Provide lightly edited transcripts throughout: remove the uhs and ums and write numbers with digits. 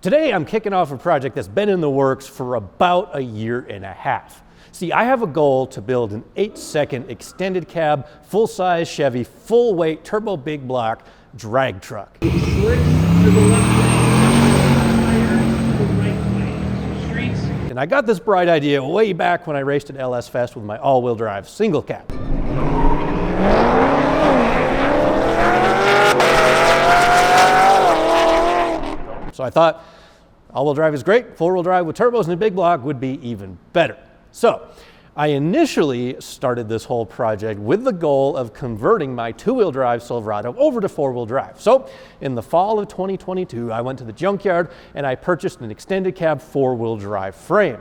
Today I'm kicking off a project that's been in the works for about a year and a half. See, I have a goal to build an 8-second extended cab, full-size Chevy, full-weight, turbo big block drag truck. Slick to the left lane, to the right lane. Streets. And I got this bright idea way back when I raced at LS Fest with my all-wheel drive single cab. So I thought, all-wheel drive is great, four-wheel drive with turbos and a big block would be even better. So I initially started this whole project with the goal of converting my two-wheel drive Silverado over to four-wheel drive. So in the fall of 2022, I went to the junkyard and I purchased an extended cab four-wheel drive frame.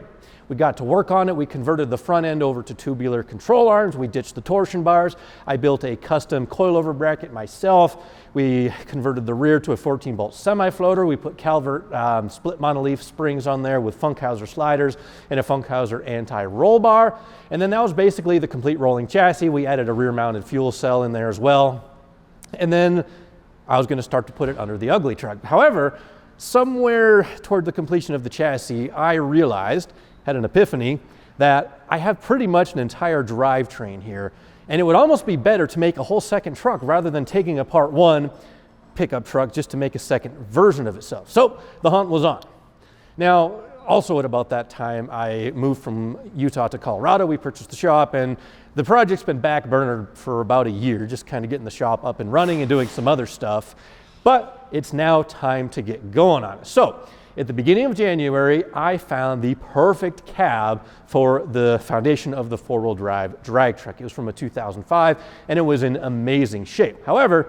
We got to work on it. We converted the front end over to tubular control arms. We ditched the torsion bars. I built a custom coilover bracket myself. We converted the rear to a 14-bolt semi-floater. We put Calvert split monoleaf springs on there with Funkhauser sliders and a Funkhauser anti-roll bar. And then that was basically the complete rolling chassis. We added a rear-mounted fuel cell in there as well. And then I was going to start to put it under the ugly truck. However, somewhere toward the completion of the chassis, I realized, had an epiphany, that I have pretty much an entire drivetrain here, and it would almost be better to make a whole second truck rather than taking apart one pickup truck just to make a second version of itself. So the hunt was on. Now, also at about that time, I moved from Utah to Colorado. We purchased the shop, and the project's been back burnered for about a year, just kind of getting the shop up and running and doing some other stuff. But it's now time to get going on it. So at the beginning of January, I found the perfect cab for the foundation of the four-wheel drive drag truck. It was from a 2005, and it was in amazing shape. However,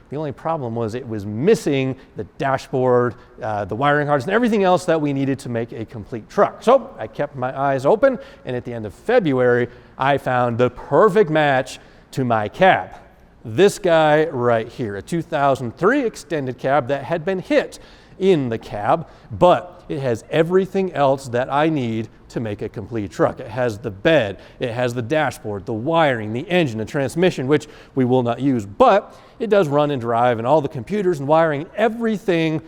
the only problem was it was missing the dashboard, the wiring harness, and everything else that we needed to make a complete truck. So I kept my eyes open, and at the end of February, I found the perfect match to my cab. This guy right here, a 2003 extended cab that had been hit in the cab, but it has everything else that I need to make a complete truck. It has the bed, it has the dashboard, the wiring, the engine, the transmission, which we will not use, but it does run and drive, and all the computers and wiring, everything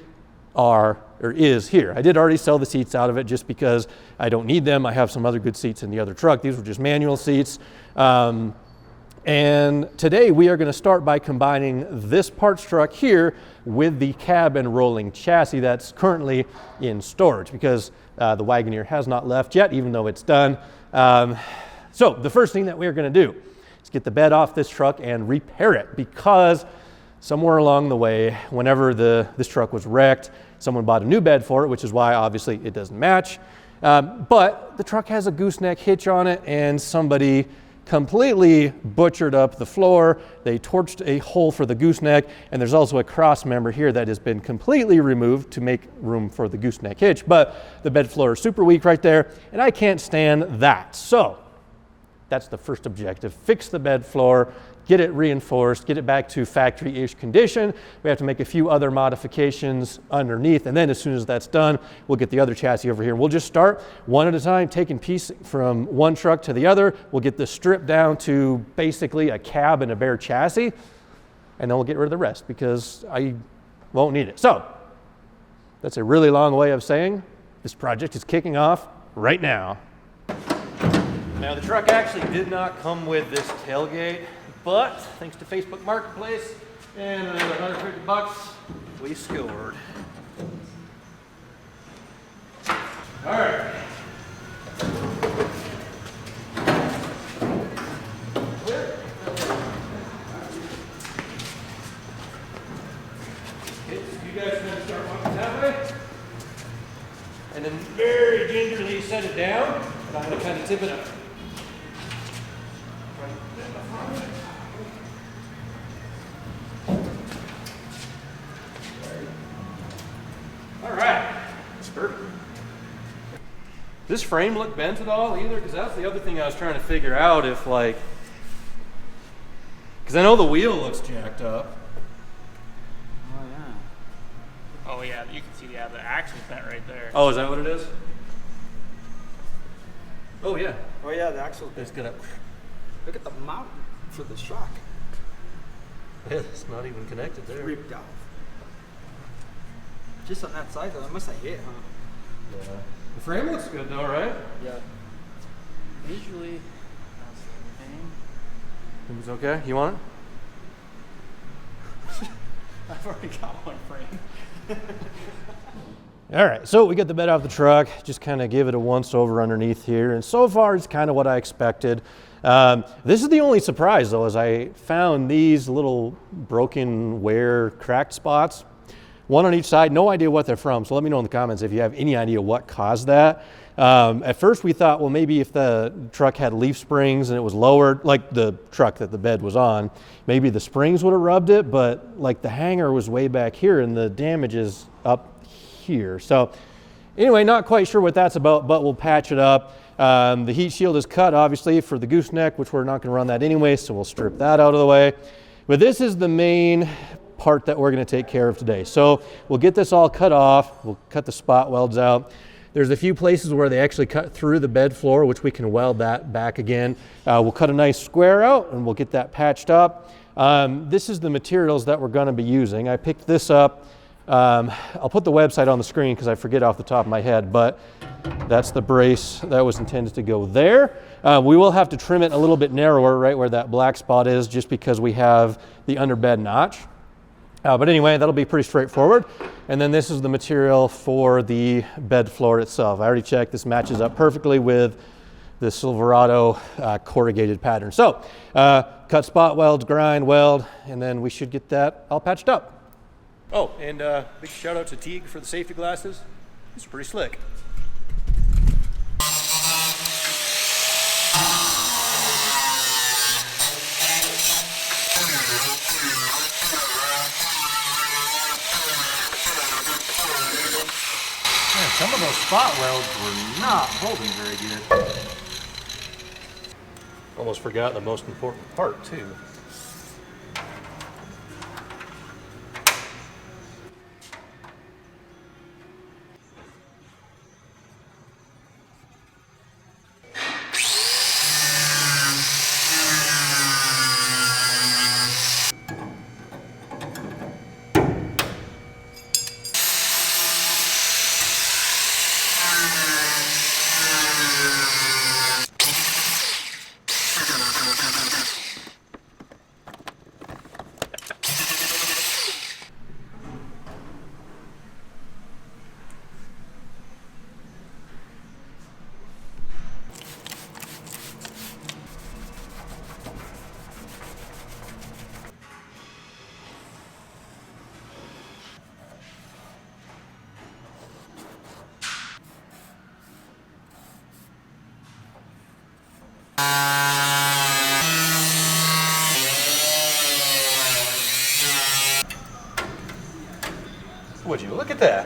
is here. I did already sell the seats out of it just because I don't need them. I have some other good seats in the other truck. These were just manual seats. And today we are going to start by combining this parts truck here with the cab and rolling chassis that's currently in storage, because the Wagoneer has not left yet, even though it's done. So the first thing that we're going to do is get the bed off this truck and repair it, because somewhere along the way, whenever this truck was wrecked, someone bought a new bed for it, which is why obviously it doesn't match. But the truck has a gooseneck hitch on it, and somebody completely butchered up the floor. They torched a hole for the gooseneck, and there's also a cross member here that has been completely removed to make room for the gooseneck hitch. But the bed floor is super weak right there, and I can't stand that. So that's the first objective: fix the bed floor, get it reinforced, get it back to factory-ish condition. We have to make a few other modifications underneath, and then as soon as that's done, we'll get the other chassis over here. We'll just start one at a time, taking piece from one truck to the other. We'll get this stripped down to basically a cab and a bare chassis, and then we'll get rid of the rest because I won't need it. So that's a really long way of saying this project is kicking off right now. Now, the truck actually did not come with this tailgate, but thanks to Facebook Marketplace and another $150, we scored. All right. Okay, so you guys are going to start walking that way, and then very gingerly set it down, and I'm going to kind of tip it up. Does this frame look bent at all either? Because that's the other thing I was trying to figure out, if like, because I know the wheel looks jacked up. Oh yeah. Oh yeah, you can see the axle's bent right there. Oh, is that what it is? Oh yeah. Oh yeah, the axle's bent. It's gonna. Look at the mount for the shock. Yeah, it's not even connected there. Ripped off. Just on that side though, it must have hit, huh? Yeah. The frame looks good though, right? Yeah. Visually, that's everything. It was okay. You want it? I've already got one frame. All right, so we got the bed off the truck, just kind of give it a once over underneath here, and so far it's kind of what I expected. This is the only surprise though, is I found these little broken wear cracked spots, one on each side, no idea what they're from, so let me know in the comments if you have any idea what caused that. At first we thought, well, maybe if the truck had leaf springs and it was lowered, like the truck that the bed was on, maybe the springs would have rubbed it, but like the hanger was way back here and the damage is up here. So anyway, not quite sure what that's about, but we'll patch it up. The heat shield is cut obviously for the gooseneck, which we're not going to run that anyway, so we'll strip that out of the way. But this is the main part that we're going to take care of today. So we'll get this all cut off. We'll cut the spot welds out. There's a few places where they actually cut through the bed floor, which we can weld that back again. We'll cut a nice square out and we'll get that patched up. This is the materials that we're going to be using. I picked this up. I'll put the website on the screen because I forget off the top of my head, but that's the brace that was intended to go there. We will have to trim it a little bit narrower right where that black spot is, just because we have the underbed notch. But anyway, that'll be pretty straightforward. And then this is the material for the bed floor itself. I already checked, this matches up perfectly with the Silverado corrugated pattern. So cut spot welds, grind, weld, and then we should get that all patched up. Oh, and big shout out to Teague for the safety glasses. It's pretty slick. Man, some of those spot welds were not holding very good. Almost forgot the most important part too. Would you look at that?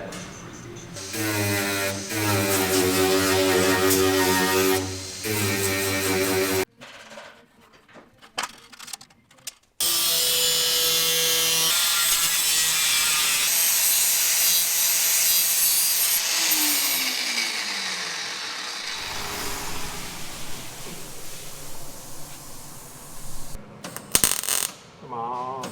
Come on.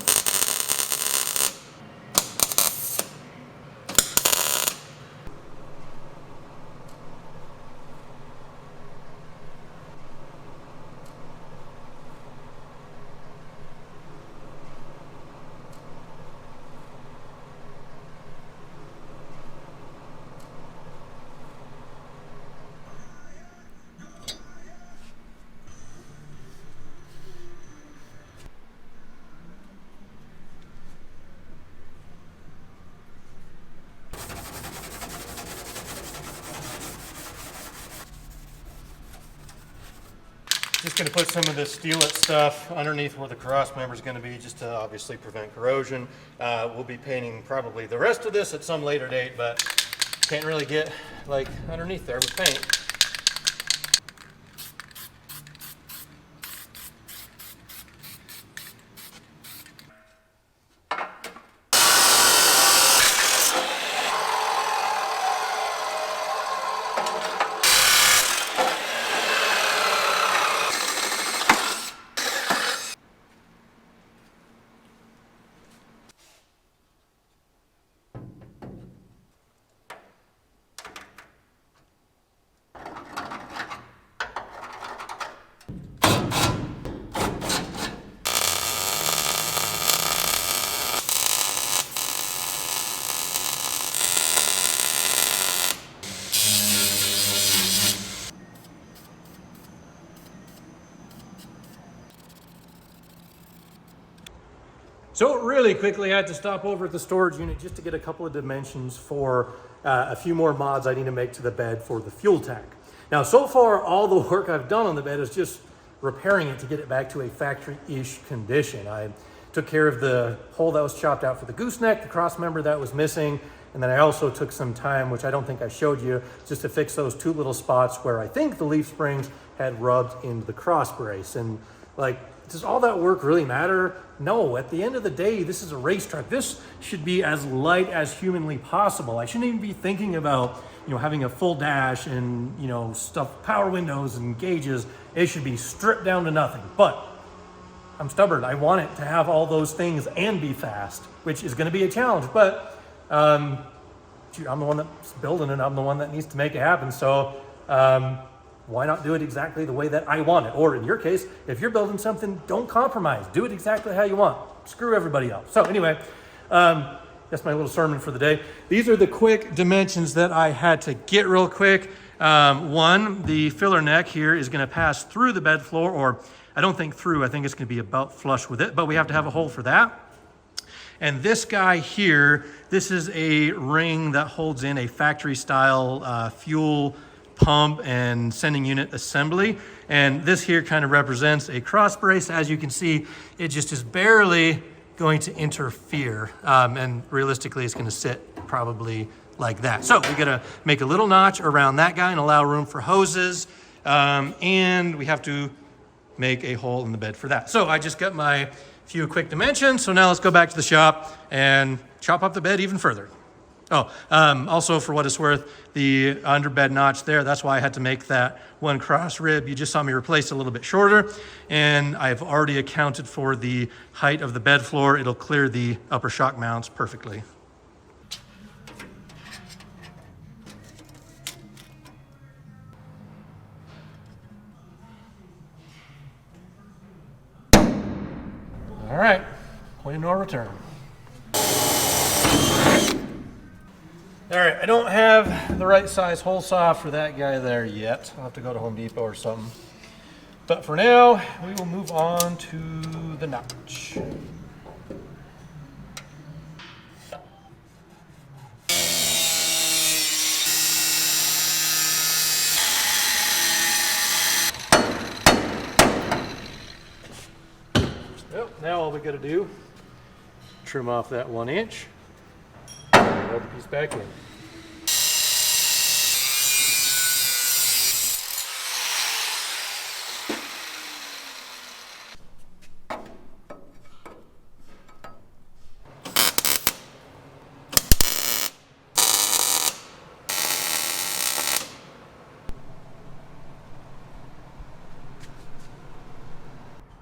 Just going to put some of this steelite stuff underneath where the cross member is going to be, just to obviously prevent corrosion. We'll be painting probably the rest of this at some later date, but can't really get like underneath there with paint. So really quickly, I had to stop over at the storage unit just to get a couple of dimensions for a few more mods I need to make to the bed for the fuel tank. Now, so far, all the work I've done on the bed is just repairing it to get it back to a factory-ish condition. I took care of the hole that was chopped out for the gooseneck, the cross member that was missing, and then I also took some time, which I don't think I showed you, just to fix those two little spots where I think the leaf springs had rubbed into the cross brace. And like, does all that work really matter? No, at the end of the day, this is a race truck. This should be as light as humanly possible. I shouldn't even be thinking about, you know, having a full dash and, you know, stuff, power windows and gauges. It should be stripped down to nothing. But I'm stubborn. I want it to have all those things and be fast, which is going to be a challenge. But I'm the one that's building it. I'm the one that needs to make it happen. So why not do it exactly the way that I want it? Or in your case, if you're building something, don't compromise. Do it exactly how you want. Screw everybody else. So anyway, that's my little sermon for the day. These are the quick dimensions that I had to get real quick. One, the filler neck here is going to pass through the bed floor, or I don't think through. I think it's going to be about flush with it, but we have to have a hole for that. And this guy here, this is a ring that holds in a factory style fuel pump and sending unit assembly. And this here kind of represents a cross brace. As you can see, it just is barely going to interfere. And realistically, it's going to sit probably like that. So we got to make a little notch around that guy and allow room for hoses. And we have to make a hole in the bed for that. So I just got my few quick dimensions. So now let's go back to the shop and chop up the bed even further. Oh, also for what it's worth, the underbed notch there, that's why I had to make that one cross rib. You just saw me replace it a little bit shorter, and I've already accounted for the height of the bed floor. It'll clear the upper shock mounts perfectly. All right, point of no return. All right, I don't have the right size hole saw for that guy there yet. I'll have to go to Home Depot or something. But for now, we will move on to the notch. Well, now all we got to do, trim off that 1 inch. Weld the piece back in.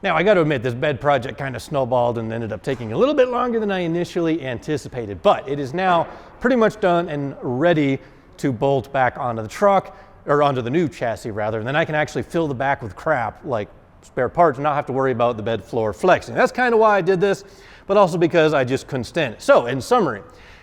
Now, I got to admit, this bed project kind of snowballed and ended up taking a little bit longer than I initially anticipated, but it is now pretty much done and ready to bolt back onto the truck, or onto the new chassis rather, and then I can actually fill the back with crap like spare parts and not have to worry about the bed floor flexing. That's kind of why I did this, but also because I just couldn't stand it. So in summary,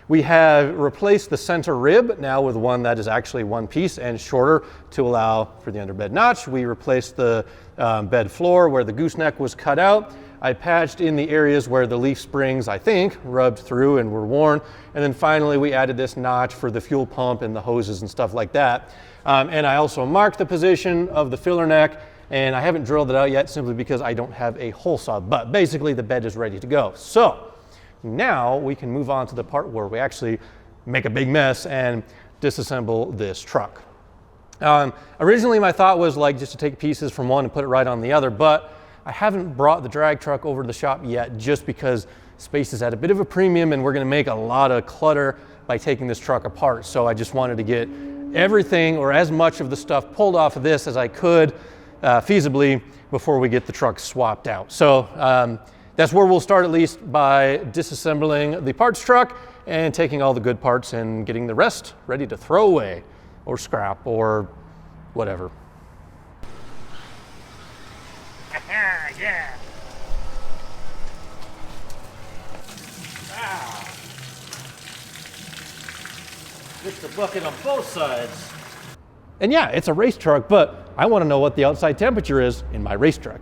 we have replaced the center rib now with one that is actually one piece and shorter to allow for the underbed notch. We replaced the bed floor where the gooseneck was cut out. I patched in the areas where the leaf springs, I think, rubbed through and were worn. And then finally, we added this notch for the fuel pump and the hoses and stuff like that. And I also marked the position of the filler neck, and I haven't drilled it out yet simply because I don't have a hole saw, but basically the bed is ready to go. So now we can move on to the part where we actually make a big mess and disassemble this truck. Originally my thought was like just to take pieces from one and put it right on the other, but I haven't brought the drag truck over to the shop yet just because space is at a bit of a premium and we're gonna make a lot of clutter by taking this truck apart. So I just wanted to get everything or as much of the stuff pulled off of this as I could feasibly before we get the truck swapped out. So that's where we'll start, at least by disassembling the parts truck and taking all the good parts and getting the rest ready to throw away or scrap or whatever. Yeah. Just a bucket on both sides. And yeah, it's a race truck, but I want to know what the outside temperature is in my race truck.